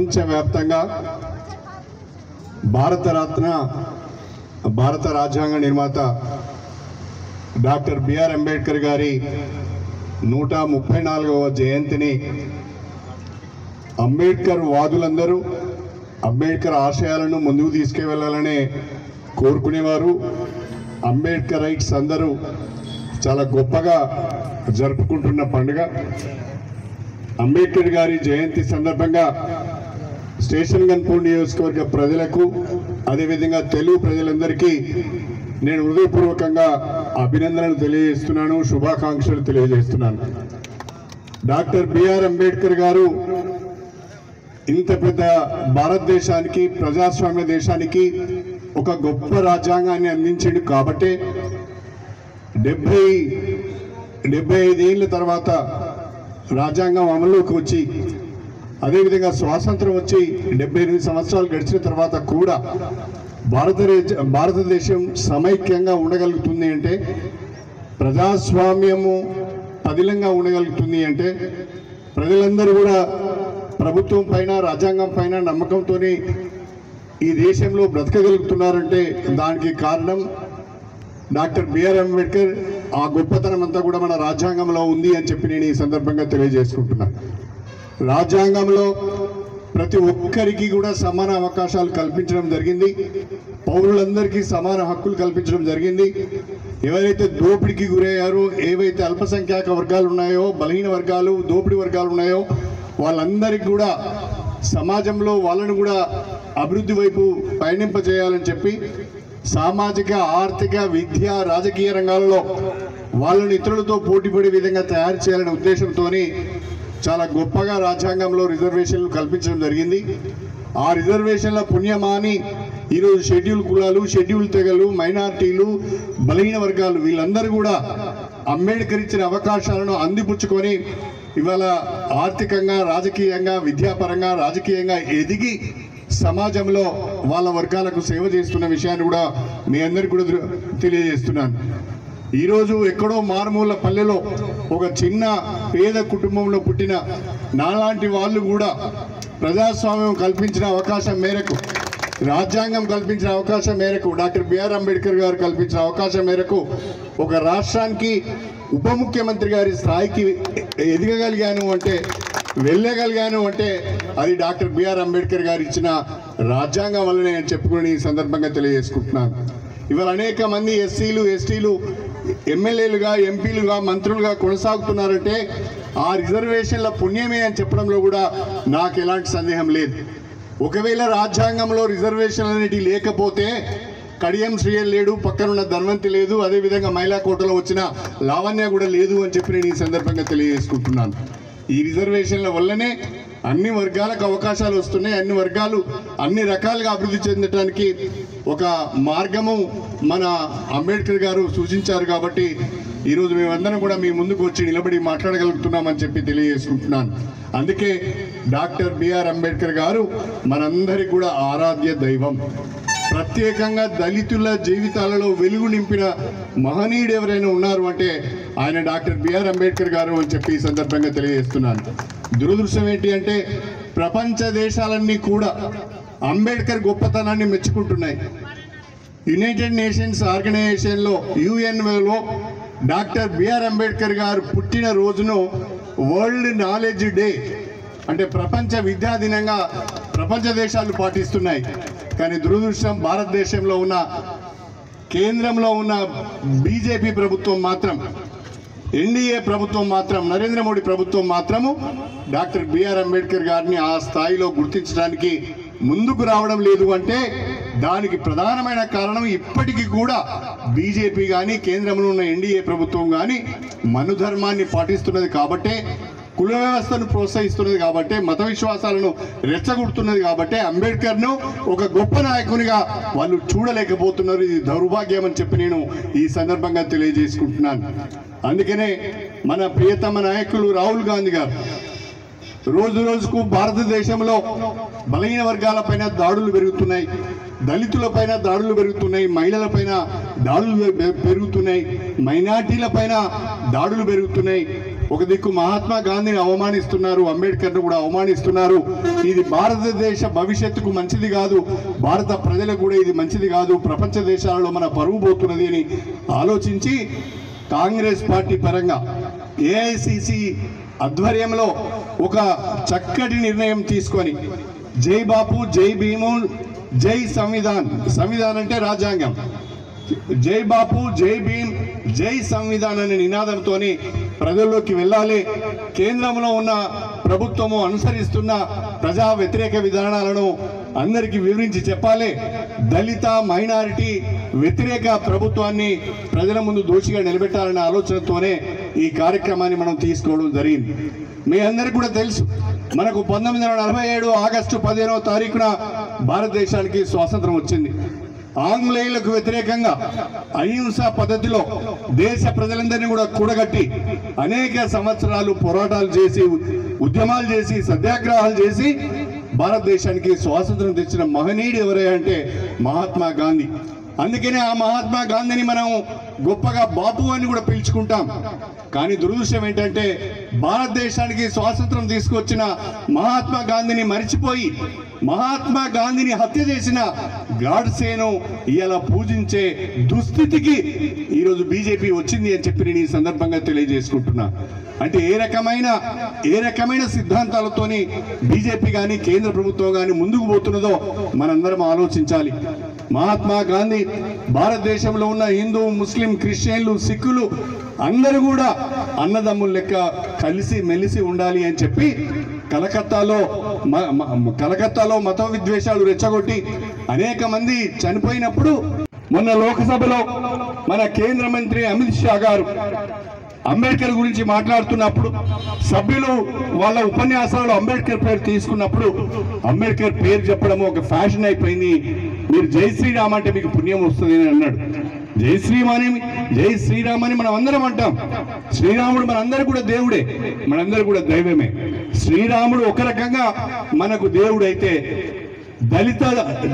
ప్రపంచవ్యాప్తంగా భారతరత్న భారత రాజ్యాంగ నిర్మాత డాక్టర్ బిఆర్ అంబేద్కర్ గారి 134వ జయంతిని అంబేద్కర్ వాదులందరూ అంబేద్కర్ ఆశయాలను ముందుకు తీసుకువెళ్ళాలనే కోరుకునేవారు. అంబేద్కర్ రైట్స్ అందరూ చాలా గొప్పగా జరుపుకుంటున్న పండుగ. అంబేద్కర్ గారి జయంతి సందర్భంగా స్టేషన్ గన్పూర్ నియోజకవర్గ ప్రజలకు అదేవిధంగా తెలుగు ప్రజలందరికీ నేను హృదయపూర్వకంగా అభినందనలు తెలియజేస్తున్నాను, శుభాకాంక్షలు తెలియజేస్తున్నాను. డాక్టర్ బిఆర్ అంబేద్కర్ గారు ఇంత పెద్ద భారతదేశానికి, ప్రజాస్వామ్య దేశానికి ఒక గొప్ప రాజ్యాంగాన్ని అందించాడు. కాబట్టి 75 ఏళ్ళ తర్వాత రాజ్యాంగం అమలులోకి వచ్చి అదేవిధంగా స్వాతంత్రం వచ్చి 78 సంవత్సరాలు గడిచిన తర్వాత కూడా భారతదేశం సమైక్యంగా ఉండగలుగుతుంది అంటే, ప్రజాస్వామ్యము పదిలంగా ఉండగలుగుతుంది అంటే, ప్రజలందరూ కూడా ప్రభుత్వం పైన రాజ్యాంగం పైన నమ్మకంతో ఈ దేశంలో బ్రతకగలుగుతున్నారంటే దానికి కారణం డాక్టర్ బిఆర్ అంబేద్కర్. ఆ గొప్పతనం అంతా కూడా మన రాజ్యాంగంలో ఉంది అని చెప్పి నేను ఈ సందర్భంగా తెలియజేసుకుంటున్నాను. రాజ్యాంగంలో ప్రతి ఒక్కరికి కూడా సమాన అవకాశాలు కల్పించడం జరిగింది. పౌరులందరికీ సమాన హక్కులు కల్పించడం జరిగింది. ఎవరైతే దోపిడీకి గురయ్యారో, ఏవైతే అల్పసంఖ్యాక వర్గాలు ఉన్నాయో, బలహీన వర్గాలు, దోపిడీ వర్గాలు ఉన్నాయో వాళ్ళందరికీ కూడా సమాజంలో వాళ్ళను కూడా అభివృద్ధి వైపు పయనింపజేయాలని చెప్పి సామాజిక, ఆర్థిక, విద్య, రాజకీయ రంగాలలో వాళ్ళని ఇతరులతో పోటీపడే విధంగా తయారు చేయాలనే ఉద్దేశంతో చాలా గొప్పగా రాజ్యాంగంలో రిజర్వేషన్లు కల్పించడం జరిగింది. ఆ రిజర్వేషన్ల పుణ్యమాని ఈరోజు షెడ్యూల్ కులాలు, షెడ్యూల్ తెగలు, మైనార్టీలు, బలహీన వర్గాలు వీళ్ళందరూ కూడా అంబేద్కర్ ఇచ్చిన అవకాశాలను అందిపుచ్చుకొని ఇవాళ ఆర్థికంగా, రాజకీయంగా, విద్యాపరంగా, రాజకీయంగా ఎదిగి సమాజంలో వాళ్ళ వర్గాలకు సేవ చేస్తున్న విషయాన్ని కూడా మీ అందరికీ కూడా తెలియజేస్తున్నాను. ఈరోజు ఎక్కడో మారుమూల పల్లెలో ఒక చిన్న పేద కుటుంబంలో పుట్టిన నాలాంటి వాళ్ళు కూడా ప్రజాస్వామ్యం కల్పించిన అవకాశం మేరకు, రాజ్యాంగం కల్పించిన అవకాశం మేరకు, డాక్టర్ బిఆర్ అంబేద్కర్ గారు కల్పించిన అవకాశం మేరకు ఒక రాష్ట్రానికి ఉప ముఖ్యమంత్రి గారి స్థాయికి ఎదగగలిగాను అంటే, వెళ్ళగలిగాను అంటే అది డాక్టర్ బిఆర్ అంబేద్కర్ గారు ఇచ్చిన రాజ్యాంగం వల్లనే అని చెప్పుకుని ఈ సందర్భంగా తెలియజేసుకుంటున్నాను. ఇవాళ అనేక మంది ఎస్సీలు, ఎస్టీలు ఎమ్మెల్యేలుగా, ఎంపీలుగా, మంత్రులుగా కొనసాగుతున్నారంటే ఆ రిజర్వేషన్ల పుణ్యమే అని చెప్పడంలో కూడా నాకు ఎలాంటి సందేహం లేదు. ఒకవేళ రాజ్యాంగంలో రిజర్వేషన్లు అనేటివి లేకపోతే కడియం శ్రీయల్ లేడు, పక్కనున్న ధన్వంతి లేదు, అదేవిధంగా మహిళా కోటలో వచ్చిన లావణ్య కూడా లేదు అని చెప్పి నేను ఈ సందర్భంగా తెలియజేసుకుంటున్నాను. ఈ రిజర్వేషన్ల వల్లనే అన్ని వర్గాలకు అవకాశాలు వస్తున్నాయి. అన్ని వర్గాలు అన్ని రకాలుగా అభివృద్ధి చెందడానికి ఒక మార్గము మన అంబేద్కర్ గారు సూచించారు. కాబట్టి ఈరోజు మేమందరం కూడా మీ ముందుకు వచ్చి నిలబడి మాట్లాడగలుగుతున్నామని చెప్పి తెలియజేసుకుంటున్నాను. అందుకే డాక్టర్ బిఆర్ అంబేద్కర్ గారు మనందరికీ కూడా ఆరాధ్య దైవం. ప్రత్యేకంగా దళితుల జీవితాలలో వెలుగు నింపిన మహనీయుడు ఎవరైనా ఉన్నారు అంటే ఆయన డాక్టర్ బిఆర్ అంబేద్కర్ గారు అని చెప్పి ఈ సందర్భంగా తెలియజేస్తున్నాను. దురదృష్టం ఏంటి అంటే ప్రపంచ దేశాలన్నీ కూడా అంబేద్కర్ గొప్పతనాన్ని మెచ్చుకుంటున్నాయి. యునైటెడ్ నేషన్స్ ఆర్గనైజేషన్లో, యుఎన్ఓలో డాక్టర్ బిఆర్ అంబేద్కర్ గారు పుట్టిన రోజును వరల్డ్ నాలెడ్జ్ డే అంటే ప్రపంచ విద్యా దినంగా ప్రపంచ దేశాలు పాటిస్తున్నాయి. కానీ దురదృష్టం భారతదేశంలో ఉన్న, కేంద్రంలో ఉన్న బీజేపీ ప్రభుత్వం మాత్రం, ఎన్డీఏ ప్రభుత్వం మాత్రం, నరేంద్ర మోడీ ప్రభుత్వం మాత్రము డాక్టర్ బిఆర్ అంబేద్కర్ గారిని ఆ స్థాయిలో గుర్తించడానికి ముందుకు రావడం లేదు. అంటే దానికి ప్రధానమైన కారణం ఇప్పటికీ కూడా బీజేపీ కానీ, కేంద్రంలో ఉన్న ఎన్డీఏ ప్రభుత్వం కానీ మనుధర్మాన్ని పాటిస్తున్నది కాబట్టే, కుల వ్యవస్థను ప్రోత్సహిస్తున్నది కాబట్టి, మత విశ్వాసాలను రెచ్చగొడుతున్నది కాబట్టి అంబేద్కర్ను ఒక గొప్ప నాయకునిగా వాళ్ళు చూడలేకపోతున్నారు. ఇది దౌర్భాగ్యం అని చెప్పి నేను ఈ సందర్భంగా తెలియజేసుకుంటున్నాను. అందుకనే మన ప్రియతమ నాయకులు రాహుల్ గాంధీ గారు రోజు రోజుకు భారతదేశంలో బలహీన వర్గాలపైన దాడులు పెరుగుతున్నాయి, దళితులపైన దాడులు పెరుగుతున్నాయి, మహిళలపైన దాడులు పెరుగుతున్నాయి, మైనార్టీలపైన దాడులు పెరుగుతున్నాయి, ఒక దిక్కు మహాత్మా గాంధీని అవమానిస్తున్నారు, అంబేద్కర్ను కూడా అవమానిస్తున్నారు. ఇది భారతదేశ భవిష్యత్తుకు మంచిది కాదు, భారత ప్రజలకు కూడా ఇది మంచిది కాదు, ప్రపంచ దేశాలలో మన పరువు పోతున్నది అని ఆలోచించి కాంగ్రెస్ పార్టీ పరంగా ఏఐసిసి ఆధ్వర్యంలో ఒక చక్కటి నిర్ణయం తీసుకొని జై బాపు, జై భీము, జై సంవిధాన్, సంవిధాన్ అంటే రాజ్యాంగం, జై బాపు, జై భీమ్, జై సంవిధాన్ అనే నినాదంతో ప్రజల్లోకి వెళ్ళాలి. కేంద్రంలో ఉన్న ప్రభుత్వము అనుసరిస్తున్న ప్రజా వ్యతిరేక విధానాలను అందరికీ వివరించి చెప్పాలి. దళిత మైనారిటీ వ్యతిరేక ప్రభుత్వాన్ని ప్రజల ముందు దోషిగా నిలబెట్టాలనే ఆలోచనతోనే ఈ కార్యక్రమాన్ని మనం తీసుకోవడం జరిగింది. మీ అందరికీ కూడా తెలుసు, మనకు 1947 ఆగస్టు 15వ తారీఖున భారతదేశానికి స్వాతంత్రం వచ్చింది. ఆంగ్లేయులకు వ్యతిరేకంగా అహింసా పద్ధతిలో దేశ ప్రజలందరినీ కూడా కూడగట్టి అనేక సంవత్సరాలు పోరాటాలు చేసి, ఉద్యమాలు చేసి, సత్యాగ్రహాలు చేసి భారతదేశానికి స్వాతంత్రం తెచ్చిన మహనీయుడు ఎవరే అంటే మహాత్మా గాంధీ. అందుకనే ఆ మహాత్మా గాంధీని మనం గొప్పగా బాపు అని కూడా పిలుచుకుంటాం. కానీ దురదృష్టం ఏంటంటే భారతదేశానికి స్వాతంత్రం తీసుకొచ్చిన మహాత్మా గాంధీని మరిచిపోయి మహాత్మా గాంధీని హత్య చేసిన గాడ్సేను ఇలా పూజించే దుస్థితికి ఈరోజు బీజేపీ వచ్చింది అని చెప్పి నేను ఈ సందర్భంగా తెలియజేసుకుంటున్నా. అంటే ఏ రకమైన సిద్ధాంతాలతోని బీజేపీ కానీ కేంద్ర ప్రభుత్వం కానీ ముందుకు పోతున్నదో మనందరం ఆలోచించాలి. మహాత్మా గాంధీ భారతదేశంలో ఉన్న హిందూ, ముస్లిం, క్రిస్టియన్లు, సిక్కులు అందరూ కూడా అన్నదమ్ముల లెక్క కలిసి మెలిసి ఉండాలి అని చెప్పి కలకత్తాలో మత విద్వేషాలు రెచ్చగొట్టి అనేక మంది చనిపోయినప్పుడు మొన్న లోక్సభలో మన కేంద్ర మంత్రి అమిత్ షా గారు అంబేద్కర్ గురించి మాట్లాడుతున్నప్పుడు సభ్యులు వాళ్ళ ఉపన్యాసాలు అంబేద్కర్ పేరు తీసుకున్నప్పుడు అంబేద్కర్ పేరు చెప్పడం ఒక ఫ్యాషన్ అయిపోయింది. మీరు జై శ్రీరామ్ అంటే మీకు పుణ్యం వస్తుంది అని అన్నాడు. జై శ్రీరామ్ అని మనం అందరం అంటాం. శ్రీరాముడు మనందరూ కూడా దేవుడే, మనందరూ కూడా దైవమే. శ్రీరాముడు ఒక రకంగా మనకు దేవుడైతే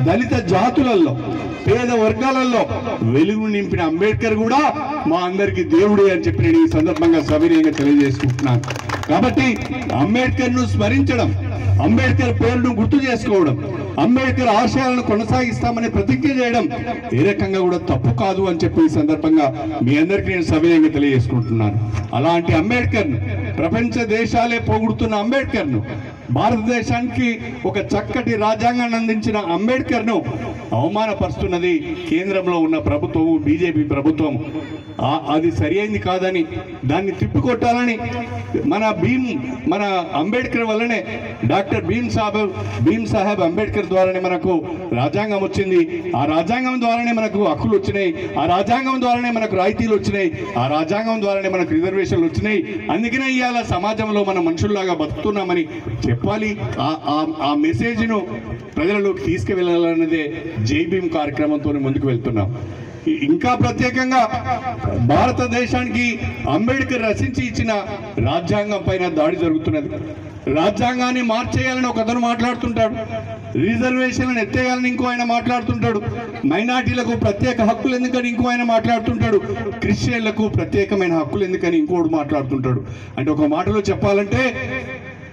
దళిత జాతులలో, పేద వర్గాలలో వెలుగు నింపిన అంబేద్కర్ కూడా మా అందరికీ దేవుడే అని చెప్పి నేను ఈ సందర్భంగా సవినయంగా తెలియజేసుకుంటున్నాను. కాబట్టి అంబేద్కర్ను స్మరించడం, అంబేద్కర్ పేరును గుర్తు చేసుకోవడం, అంబేద్కర్ ఆశయాలను కొనసాగిస్తామని ప్రతిజ్ఞ చేయడం ఏ రకంగా కూడా తప్పు కాదు అని చెప్పి ఈ సందర్భంగా మీ అందరికీ నేను సవినయంగా తెలియజేసుకుంటున్నాను. అలాంటి అంబేద్కర్ను, ప్రపంచ దేశాలే పొగుడుతున్న అంబేద్కర్ను, భారతదేశానికి ఒక చక్కటి రాజ్యాంగాన్ని అందించిన అంబేద్కర్ను అవమానపరుస్తున్నది కేంద్రంలో ఉన్న ప్రభుత్వము, బీజేపీ ప్రభుత్వం. అది సరి అయింది కాదని, దాన్ని తిప్పికొట్టాలని మన అంబేద్కర్ వల్లనే, డాక్టర్ భీమ్ సాహెబ్ అంబేద్కర్ ద్వారానే మనకు రాజ్యాంగం వచ్చింది. ఆ రాజ్యాంగం ద్వారానే మనకు హక్కులు వచ్చినాయి, ఆ రాజ్యాంగం ద్వారానే మనకు రాయితీలు వచ్చినాయి, ఆ రాజ్యాంగం ద్వారానే మనకు రిజర్వేషన్లు వచ్చినాయి. అందుకనే ఇవాళ సమాజంలో మన మనుషుల్లాగా బతుకుతున్నామని చెప్పాలి. ఆ మెసేజ్ను ప్రజలలోకి తీసుకువెళ్ళాలన్నదే జై భీమ్ కార్యక్రమంతో ముందుకు వెళ్తున్నాం. ఇంకా ప్రత్యేకంగా భారతదేశానికి అంబేద్కర్ రచించి ఇచ్చిన రాజ్యాంగం పైన దాడి జరుగుతున్నది. రాజ్యాంగాన్ని మార్చేయాలని ఒక అతను మాట్లాడుతుంటాడు, రిజర్వేషన్లను ఎత్తేయాలని ఇంకో ఆయన మాట్లాడుతుంటాడు, మైనార్టీలకు ప్రత్యేక హక్కులు ఎందుకని ఇంకో ఆయన మాట్లాడుతుంటాడు, క్రిస్టియన్లకు ప్రత్యేకమైన హక్కులు ఎందుకని ఇంకోడు మాట్లాడుతుంటాడు. అంటే ఒక మాటలో చెప్పాలంటే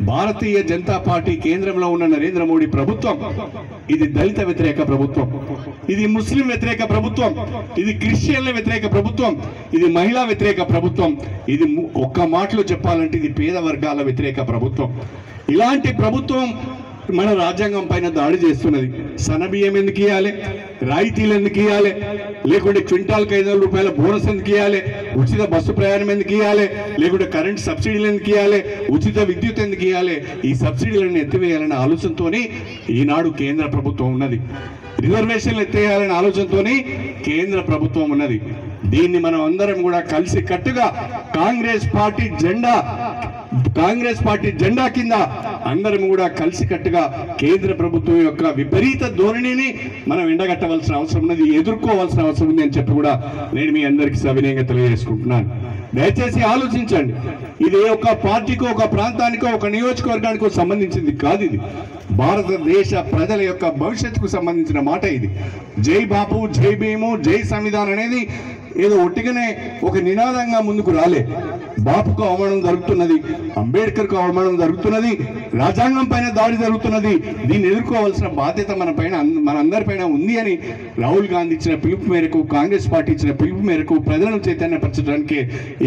భారతీయ జనతా పార్టీ కేంద్రంలో ఉన్న నరేంద్ర మోడీ ప్రభుత్వం ఇది దళిత వ్యతిరేక ప్రభుత్వం, ఇది ముస్లిం వ్యతిరేక ప్రభుత్వం, ఇది క్రిస్టియన్ల వ్యతిరేక ప్రభుత్వం, ఇది మహిళా వ్యతిరేక ప్రభుత్వం, ఇది ఒక్క మాటలో చెప్పాలంటే ఇది పేద వర్గాల వ్యతిరేక ప్రభుత్వం. ఇలాంటి ప్రభుత్వం మన రాజ్యాంగం పైన దాడి చేస్తున్నది. సన్నబియ్యం ఎందుకు ఇవ్వాలి, రాయితీలు ఎందుకు ఇవ్వాలి, లేకుంటే క్వింటాల్కి 5,000 రూపాయల బోనస్ ఎందుకు ఇవ్వాలి, ఉచిత బస్సు ప్రయాణం ఎందుకు ఇవ్వాలి, లేకుంటే కరెంట్ సబ్సిడీలు ఎందుకు ఇవ్వాలి, ఉచిత విద్యుత్ ఎందుకు ఇవ్వాలి, ఈ సబ్సిడీలను ఎత్తివేయాలనే ఆలోచనతోనే ఈనాడు కేంద్ర ప్రభుత్వం ఉన్నది. రిజర్వేషన్లు ఎత్తేయాలనే ఆలోచనతోనే కేంద్ర ప్రభుత్వం ఉన్నది. దీన్ని మనం అందరం కూడా కలిసి కట్టుగా కాంగ్రెస్ పార్టీ జెండా కింద అందరం కూడా కలిసికట్టుగా కేంద్ర ప్రభుత్వం యొక్క విపరీత ధోరణిని మనం ఎండగట్టవలసిన అవసరం ఉన్నది, ఎదుర్కోవాల్సిన అవసరం ఉంది అని చెప్పి కూడా నేను మీ అందరికీ సవినయంగా తెలియజేసుకుంటున్నాను. దయచేసి ఆలోచించండి. ఇది ఒక పార్టీకో, ఒక ప్రాంతానికో, ఒక నియోజకవర్గానికో సంబంధించింది కాదు. ఇది భారతదేశ ప్రజల యొక్క భవిష్యత్తుకు సంబంధించిన మాట. ఇది జై బాపు, జై భీము, జై సంవిధాన్ అనేది ఏదో ఒట్టిగానే ఒక నినాదంగా ముందుకు రాలే. బాపుకు అవమానం జరుగుతున్నది, అంబేద్కర్కు అవమానం జరుగుతున్నది, రాజ్యాంగం పైన దాడి జరుగుతున్నది. దీన్ని ఎదుర్కోవాల్సిన బాధ్యత మనందరిపైన ఉంది అని రాహుల్ గాంధీ ఇచ్చిన పిలుపు మేరకు, కాంగ్రెస్ పార్టీ ఇచ్చిన పిలుపు మేరకు ప్రజలను చైతన్యపరచడానికి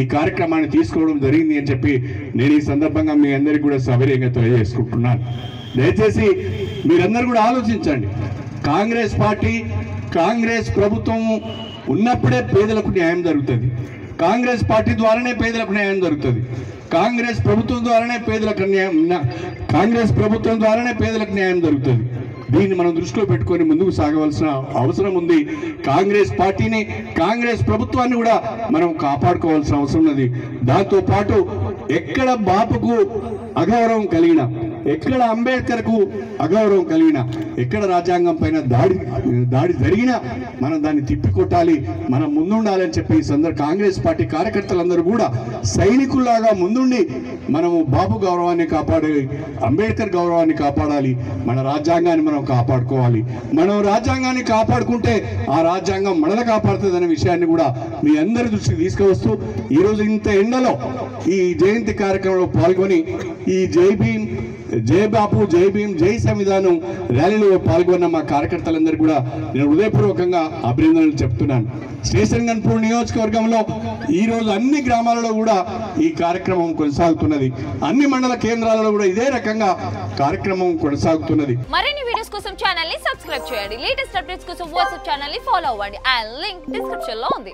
ఈ కార్యక్రమాన్ని తీసుకోవడం జరిగింది అని చెప్పి నేను ఈ సందర్భంగా మీ అందరికీ కూడా సవినయంగా తెలియజేసుకుంటున్నాను. దయచేసి మీరందరూ కూడా ఆలోచించండి. కాంగ్రెస్ పార్టీ, కాంగ్రెస్ ప్రభుత్వం ఉన్నప్పుడే పేదలకు న్యాయం జరుగుతుంది. కాంగ్రెస్ పార్టీ ద్వారానే పేదలకు న్యాయం జరుగుతుంది. కాంగ్రెస్ ప్రభుత్వం ద్వారానే పేదలకు న్యాయం జరుగుతుంది. దీన్ని మనం దృష్టిలో పెట్టుకొని ముందుకు సాగవలసిన అవసరం ఉంది. కాంగ్రెస్ పార్టీని, కాంగ్రెస్ ప్రభుత్వాన్ని కూడా మనం కాపాడుకోవాల్సిన అవసరం ఉన్నది. దాంతోపాటు ఎక్కడ బాపుకు అగౌరవం కలిగినా, ఎక్కడ అంబేద్కర్కు అగౌరవం కలిగినా, ఎక్కడ రాజ్యాంగం పైన దాడి జరిగినా మనం దాన్ని తిప్పికొట్టాలి, మనం ముందుండాలని చెప్పి కాంగ్రెస్ పార్టీ కార్యకర్తలందరూ కూడా సైనికుల్లాగా ముందుండి మనము బాపు గౌరవాన్ని కాపాడాలి, అంబేద్కర్ గౌరవాన్ని కాపాడాలి, మన రాజ్యాంగాన్ని మనం కాపాడుకోవాలి. మనం రాజ్యాంగాన్ని కాపాడుకుంటే ఆ రాజ్యాంగం మనల్ని కాపాడుతుందనే విషయాన్ని కూడా మీ అందరి దృష్టికి తీసుకువస్తూ ఈరోజు ఇంత ఎండలో ఈ జయంతి కార్యక్రమంలో పాల్గొని ఈ జై భీమ్, జై బాపు, జై భీమ్, జై సంవిధానం ర్యాలీలో పాల్గొన్న మా కార్యకర్తలందరూ కూడా నేను హృదయపూర్వకంగా అభినందనలు చెప్తున్నాను. స్టేషన్ గన్పూర్ నియోజకవర్గంలో ఈరోజు అన్ని గ్రామాలలో కూడా ఈ కార్యక్రమం కొనసాగుతున్నది. అన్ని మండల కేంద్రాలలో కూడా ఇదే రకంగా కార్యక్రమం కొనసాగుతున్నది. మరిన్ని వీడియోస్ కోసం ఛానల్ ని సబ్స్క్రైబ్ చేయండి. లేటెస్ట్ అప్డేట్స్ కోసం వాట్సాప్ ఛానల్ ని ఫాలో అవ్వండి. ఆ లింక్ డిస్క్రిప్షన్ లో ఉంది.